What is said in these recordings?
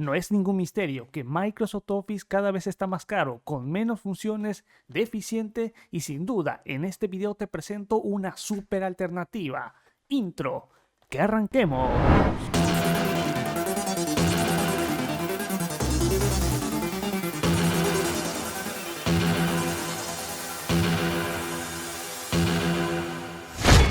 No es ningún misterio que Microsoft Office cada vez está más caro, con menos funciones, deficiente y sin duda en este video te presento una super alternativa. Intro, que arranquemos.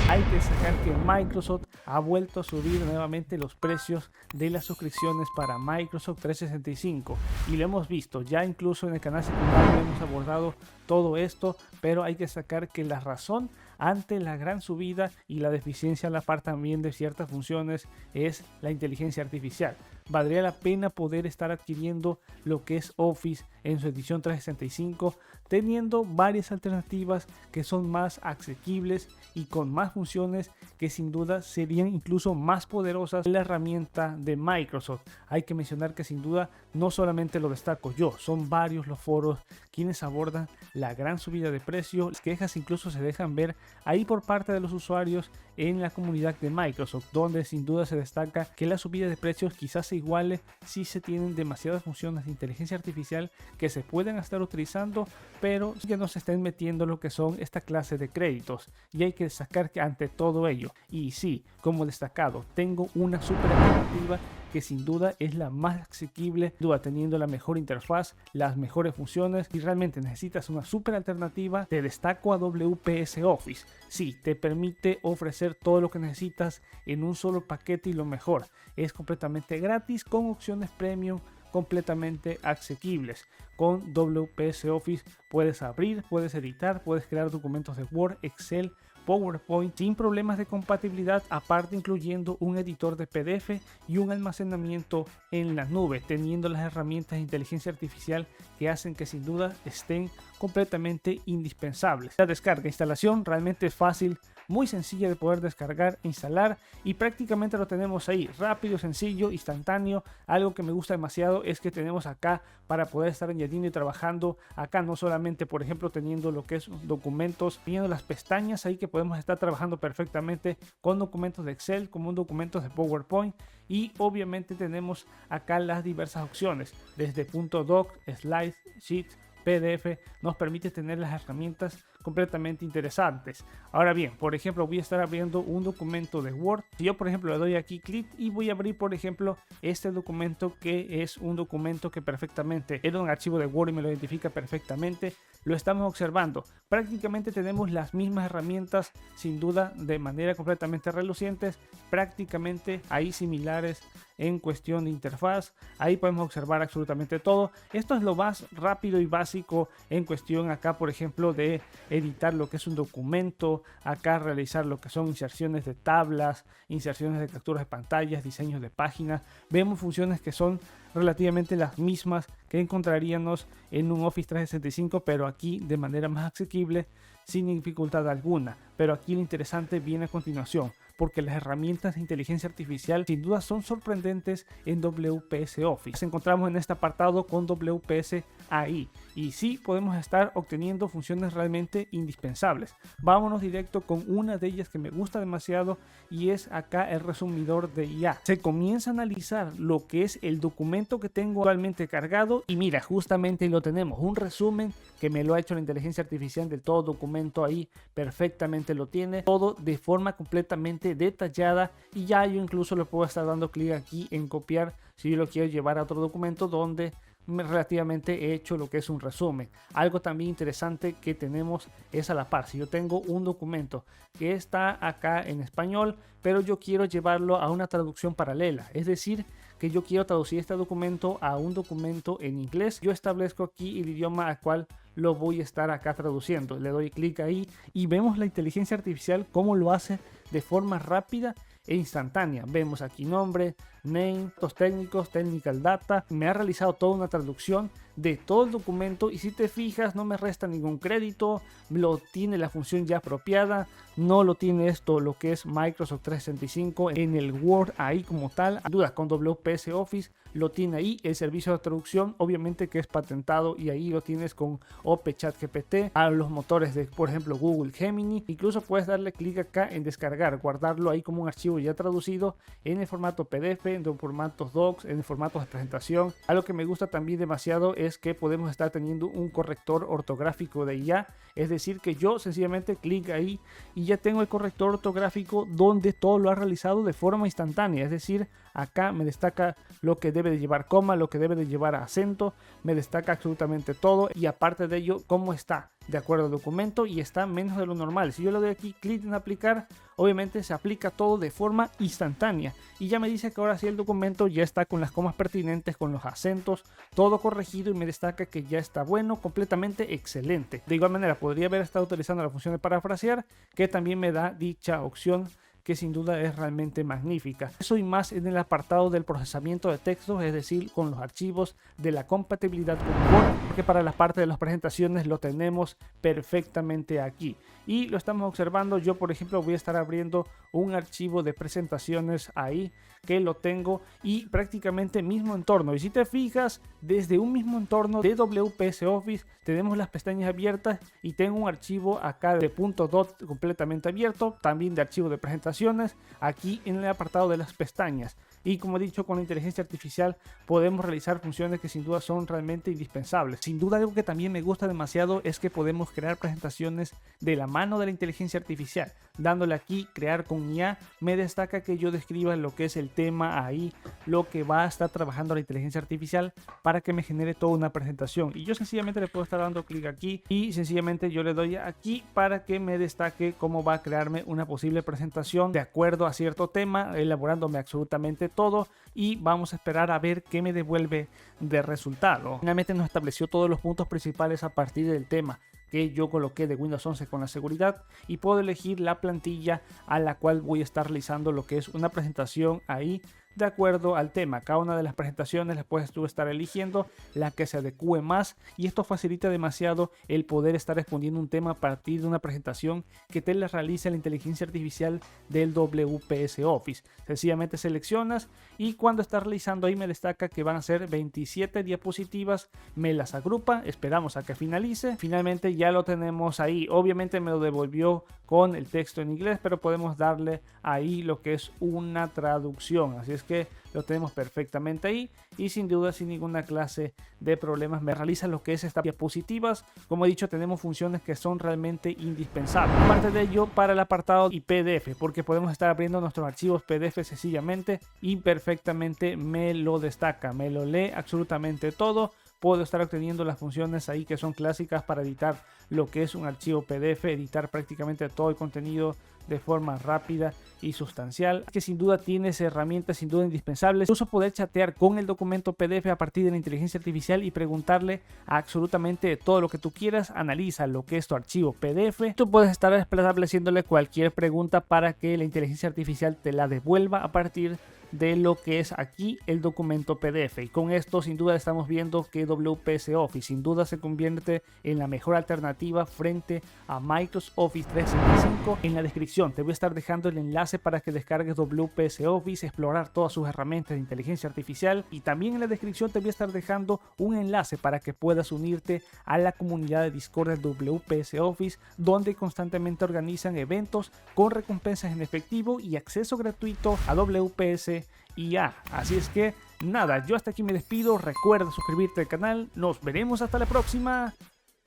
Hay que sacar que Microsoft ha vuelto a subir nuevamente los precios de las suscripciones para Microsoft 365 y lo hemos visto, ya incluso en el canal secundario hemos abordado todo esto, pero hay que sacar que la razón ante la gran subida y la deficiencia a la par también de ciertas funciones es la inteligencia artificial. Valdría la pena poder estar adquiriendo lo que es Office en su edición 365, teniendo varias alternativas que son más asequibles y con más funciones que sin duda serían incluso más poderosas que la herramienta de Microsoft. Hay que mencionar que sin duda no solamente lo destaco yo, son varios los foros quienes abordan la gran subida de precio. Las quejas incluso se dejan ver ahí por parte de los usuarios en la comunidad de Microsoft, donde sin duda se destaca que la subida de precios quizás se iguale si se tienen demasiadas funciones de inteligencia artificial que se pueden estar utilizando, pero que no se estén metiendo lo que son esta clase de créditos. Y hay que destacar que ante todo ello, y sí, como destacado, tengo una super alternativa que sin duda es la más asequible, teniendo la mejor interfaz, las mejores funciones. Si realmente necesitas una super alternativa, te destaco a WPS Office. Sí, te permite ofrecer todo lo que necesitas en un solo paquete y lo mejor, es completamente gratis con opciones premium completamente asequibles. Con WPS Office puedes abrir, puedes editar, puedes crear documentos de Word, Excel, PowerPoint sin problemas de compatibilidad, aparte incluyendo un editor de PDF y un almacenamiento en la nube, teniendo las herramientas de inteligencia artificial que hacen que sin duda estén completamente indispensables. La descarga e instalación realmente es fácil, muy sencilla de poder descargar e instalar y prácticamente lo tenemos ahí, rápido, sencillo, instantáneo. Algo que me gusta demasiado es que tenemos acá para poder estar añadiendo y trabajando acá, no solamente por ejemplo teniendo lo que es documentos, teniendo las pestañas ahí que podemos estar trabajando perfectamente con documentos de Excel, como documentos de PowerPoint, y obviamente tenemos acá las diversas opciones desde .doc, slide, sheet, PDF, nos permite tener las herramientas completamente interesantes. Ahora bien, por ejemplo, voy a estar abriendo un documento de Word. Si yo por ejemplo le doy aquí clic y voy a abrir por ejemplo este documento, que es un documento que perfectamente era un archivo de Word y me lo identifica perfectamente, lo estamos observando. Prácticamente tenemos las mismas herramientas, sin duda de manera completamente relucientes, prácticamente ahí similares en cuestión de interfaz. Ahí podemos observar absolutamente todo. Esto es lo más rápido y básico en cuestión acá por ejemplo de editar lo que es un documento, acá realizar lo que son inserciones de tablas, inserciones de capturas de pantallas, diseños de páginas. Vemos funciones que son relativamente las mismas que encontraríamos en un Office 365, pero aquí de manera más asequible, sin dificultad alguna. Pero aquí lo interesante viene a continuación, porque las herramientas de inteligencia artificial sin duda son sorprendentes en WPS Office. Nos encontramos en este apartado con WPS AI y sí podemos estar obteniendo funciones realmente indispensables. Vámonos directo con una de ellas que me gusta demasiado y es acá el resumidor de IA. Se comienza a analizar lo que es el documento que tengo actualmente cargado y mira, justamente lo tenemos, un resumen que me lo ha hecho la inteligencia artificial del todo documento ahí, perfectamente lo tiene, todo de forma completamente detallada y ya yo incluso le puedo estar dando clic aquí en copiar si yo lo quiero llevar a otro documento donde relativamente he hecho lo que es un resumen. Algo también interesante que tenemos es a la par, si yo tengo un documento que está acá en español pero yo quiero llevarlo a una traducción paralela, es decir que yo quiero traducir este documento a un documento en inglés, yo establezco aquí el idioma al cual lo voy a estar acá traduciendo, le doy clic ahí y vemos la inteligencia artificial cómo lo hace de forma rápida e instantánea. Vemos aquí nombre, name, datos técnicos, technical data. Me ha realizado toda una traducción de todo el documento y si te fijas no me resta ningún crédito, lo tiene la función ya apropiada, no lo tiene esto lo que es Microsoft 365 en el Word ahí como tal. Dudas con WPS Office lo tiene ahí. El servicio de traducción obviamente que es patentado y ahí lo tienes con OpenChatGPT, a los motores de por ejemplo Google Gemini. Incluso puedes darle clic acá en descargar, guardarlo ahí como un archivo ya traducido en el formato PDF, en formatos docs, en formatos de presentación. Algo que me gusta también demasiado es que podemos estar teniendo un corrector ortográfico de IA, es decir que yo sencillamente clic ahí y ya tengo el corrector ortográfico donde todo lo ha realizado de forma instantánea. Es decir, acá me destaca lo que debe de llevar coma, lo que debe de llevar acento, me destaca absolutamente todo y aparte de ello cómo está de acuerdo al documento y está menos de lo normal. Si yo le doy aquí clic en aplicar, obviamente se aplica todo de forma instantánea y ya me dice que ahora sí el documento ya está con las comas pertinentes, con los acentos, todo corregido y me destaca que ya está bueno, completamente excelente. De igual manera podría haber estado utilizando la función de parafrasear, que también me da dicha opción, que sin duda es realmente magnífica. Eso y más en el apartado del procesamiento de textos, es decir, con los archivos de la compatibilidad con Word, porque para la parte de las presentaciones lo tenemos perfectamente aquí. Y lo estamos observando, yo por ejemplo voy a estar abriendo un archivo de presentaciones ahí, que lo tengo y prácticamente mismo entorno. Y si te fijas, desde un mismo entorno de WPS Office tenemos las pestañas abiertas y tengo un archivo acá de .dot completamente abierto, también de archivo de presentaciones aquí en el apartado de las pestañas. Y como he dicho, con la inteligencia artificial podemos realizar funciones que sin duda son realmente indispensables. Sin duda algo que también me gusta demasiado es que podemos crear presentaciones de la mano de la inteligencia artificial. Dándole aquí crear con IA, me destaca que yo describa lo que es el tema ahí, lo que va a estar trabajando la inteligencia artificial para que me genere toda una presentación. Y yo sencillamente le puedo estar dando clic aquí y sencillamente yo le doy aquí para que me destaque cómo va a crearme una posible presentación de acuerdo a cierto tema, elaborándome absolutamente todo y vamos a esperar a ver qué me devuelve de resultado. Finalmente nos estableció todos los puntos principales a partir del tema que yo coloqué de Windows 11 con la seguridad y puedo elegir la plantilla a la cual voy a estar realizando lo que es una presentación ahí de acuerdo al tema. Cada una de las presentaciones las puedes tú estar eligiendo la que se adecue más y esto facilita demasiado el poder estar respondiendo un tema a partir de una presentación que te la realiza la inteligencia artificial del WPS Office. Sencillamente seleccionas y cuando estás realizando ahí me destaca que van a ser 27 diapositivas, me las agrupa, esperamos a que finalice. Finalmente ya lo tenemos ahí, obviamente me lo devolvió con el texto en inglés, pero podemos darle ahí lo que es una traducción, así es que lo tenemos perfectamente ahí y sin duda sin ninguna clase de problemas me realiza lo que es estas diapositivas. Como he dicho, tenemos funciones que son realmente indispensables. Aparte de ello, para el apartado y PDF, porque podemos estar abriendo nuestros archivos PDF sencillamente y perfectamente me lo destaca, me lo lee absolutamente todo. Puedo estar obteniendo las funciones ahí que son clásicas para editar lo que es un archivo PDF, editar prácticamente todo el contenido de forma rápida y sustancial, que sin duda tienes herramientas sin duda indispensables. Incluso poder chatear con el documento PDF a partir de la inteligencia artificial y preguntarle absolutamente todo lo que tú quieras. Analiza lo que es tu archivo PDF. Tú puedes estar estableciéndole cualquier pregunta para que la inteligencia artificial te la devuelva a partir de lo que es aquí el documento PDF. Y con esto sin duda estamos viendo que WPS Office sin duda se convierte en la mejor alternativa frente a Microsoft Office 365. En la descripción te voy a estar dejando el enlace para que descargues WPS Office, explorar todas sus herramientas de inteligencia artificial, y también en la descripción te voy a estar dejando un enlace para que puedas unirte a la comunidad de Discord del WPS Office, donde constantemente organizan eventos con recompensas en efectivo y acceso gratuito a WPS IA. Así es que nada, yo hasta aquí me despido. Recuerda suscribirte al canal. Nos veremos hasta la próxima.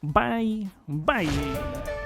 Bye, bye.